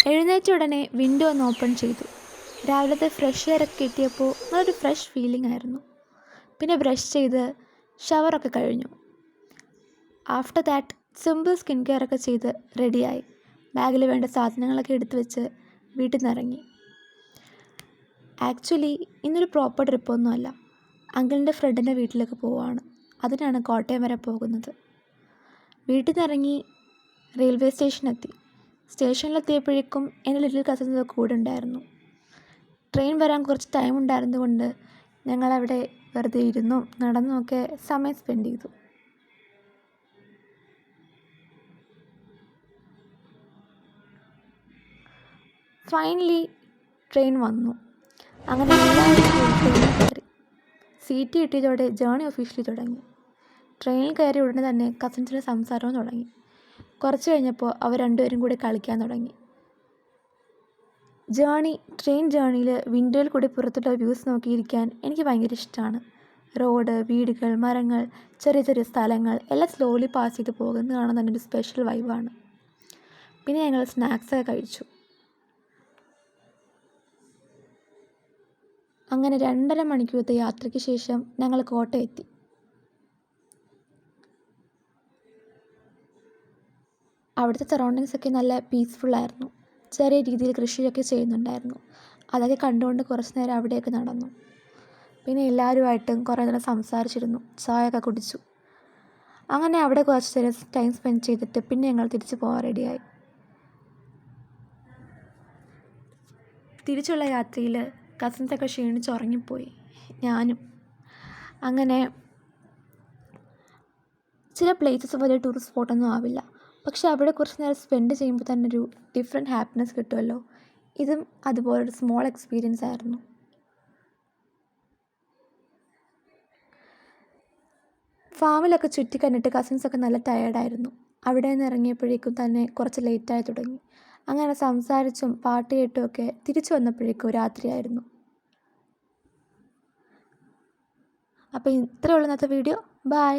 എഴുന്നേറ്റ ഉടനെ വിൻഡോ ഒന്ന് ഓപ്പൺ ചെയ്തു. രാവിലത്തെ ഫ്രഷ് എയറൊക്കെ കിട്ടിയപ്പോൾ നല്ലൊരു ഫ്രഷ് ഫീലിംഗ് ആയിരുന്നു. പിന്നെ ബ്രഷ് ചെയ്ത് ഷവറൊക്കെ കഴിഞ്ഞു. After that simple skin care ഒക്കെ ചെയ്ത് റെഡിയായി. ബാഗിൽ വേണ്ട സാധനങ്ങളൊക്കെ എടുത്തു വെച്ച് വീട്ടിൽ നിന്ന് ഇറങ്ങി. ആക്ച്വലി ഇന്നൊരു പ്രോപ്പർ ട്രിപ്പൊന്നുമല്ല. അങ്കിളിൻ്റെ ഫ്രണ്ടിൻ്റെ വീട്ടിലേക്ക് പോവുകയാണ്. അതിനാണ് കോട്ടയം വരെ പോകുന്നത്. വീട്ടിൽ നിന്ന് ഇറങ്ങി റെയിൽവേ സ്റ്റേഷനെത്തി. സ്റ്റേഷനിലെത്തിയപ്പോഴേക്കും എൻ്റെ ലിറ്റിൽ കസിൻസ് കൂടെ ഉണ്ടായിരുന്നു. ട്രെയിൻ വരാൻ കുറച്ച് ടൈം ഉണ്ടായിരുന്നതുകൊണ്ട് ഞങ്ങളവിടെ വെറുതെ ഇരുന്നും നടന്നുമൊക്കെ സമയം സ്പെൻഡ് ചെയ്തു. ഫൈനലി ട്രെയിൻ വന്നു. അങ്ങനെ എല്ലാവരും ട്രെയിനിൽ കയറി. സീറ്റ് കിട്ടിയതോടെ ജേണി ഒഫീഷ്യലി തുടങ്ങി. ട്രെയിനിൽ കയറി ഉടനെ തന്നെ കസിൻസിൻ്റെ സംസാരവും തുടങ്ങി. കുറച്ച് കഴിഞ്ഞപ്പോൾ അവർ രണ്ടുപേരും കൂടി കളിക്കാൻ തുടങ്ങി. ട്രെയിൻ ജേണിയിൽ വിൻഡോയിൽ കൂടി പുറത്തുള്ള വ്യൂസ് നോക്കിയിരിക്കാൻ എനിക്ക് ഭയങ്കര ഇഷ്ടമാണ്. റോഡ്, വീടുകൾ, മരങ്ങൾ, ചെറിയ ചെറിയ സ്ഥലങ്ങൾ എല്ലാം സ്ലോലി പാസ് ചെയ്ത് പോകുന്നത് കാണാൻ തന്നെ ഒരു സ്പെഷ്യൽ വൈബാണ്. പിന്നെ ഞങ്ങൾ സ്നാക്സൊക്കെ കഴിച്ചു. അങ്ങനെ 2.5 മണിക്കൂറത്തെ യാത്രയ്ക്ക് ശേഷം ഞങ്ങൾ കോട്ടയം എത്തി. അവിടുത്തെ സറൗണ്ടിങ്സൊക്കെ നല്ല പീസ്ഫുള്ളായിരുന്നു. ചെറിയ രീതിയിൽ കൃഷിയൊക്കെ ചെയ്യുന്നുണ്ടായിരുന്നു. അതൊക്കെ കണ്ടുകൊണ്ട് കുറച്ച് നേരം അവിടെയൊക്കെ നടന്നു. പിന്നെ എല്ലാവരുമായിട്ടും കുറേ നേരം സംസാരിച്ചിരുന്നു, ചായയൊക്കെ കുടിച്ചു. അങ്ങനെ അവിടെ കുറച്ച് നേരം ടൈം സ്പെൻഡ് ചെയ്തിട്ട് പിന്നെ ഞങ്ങൾ തിരിച്ചു പോകാൻ റെഡിയായി. തിരിച്ചുള്ള യാത്രയിൽ കസിൻസൊക്കെ ക്ഷീണിച്ച് ഉറങ്ങിപ്പോയി, ഞാനും. അങ്ങനെ ചില പ്ലേസസ് വലിയ ടൂറിസ്റ്റ് സ്പോട്ടൊന്നും ആവില്ല, പക്ഷെ അവിടെ കുറച്ച് നേരം സ്പെൻഡ് ചെയ്യുമ്പോൾ തന്നെ ഒരു ഡിഫറെൻറ്റ് ഹാപ്പിനെസ് കിട്ടുമല്ലോ. ഇതും അതുപോലൊരു സ്മോൾ എക്സ്പീരിയൻസ് ആയിരുന്നു. ഫാമിലൊക്കെ ചുറ്റി കണ്ടിട്ട് കസിൻസൊക്കെ നല്ല ടയേർഡായിരുന്നു. അവിടെ നിന്ന് ഇറങ്ങിയപ്പോഴേക്കും തന്നെ കുറച്ച് ലേറ്റായി തുടങ്ങി. അങ്ങനെ സംസാരിച്ചും പാട്ട് കേട്ടുമൊക്കെ തിരിച്ചു വന്നപ്പോഴേക്കും രാത്രിയായിരുന്നു. അപ്പോൾ ഇത്രയേ ഉള്ളൂ ഇന്നത്തെ വീഡിയോ. ബൈ.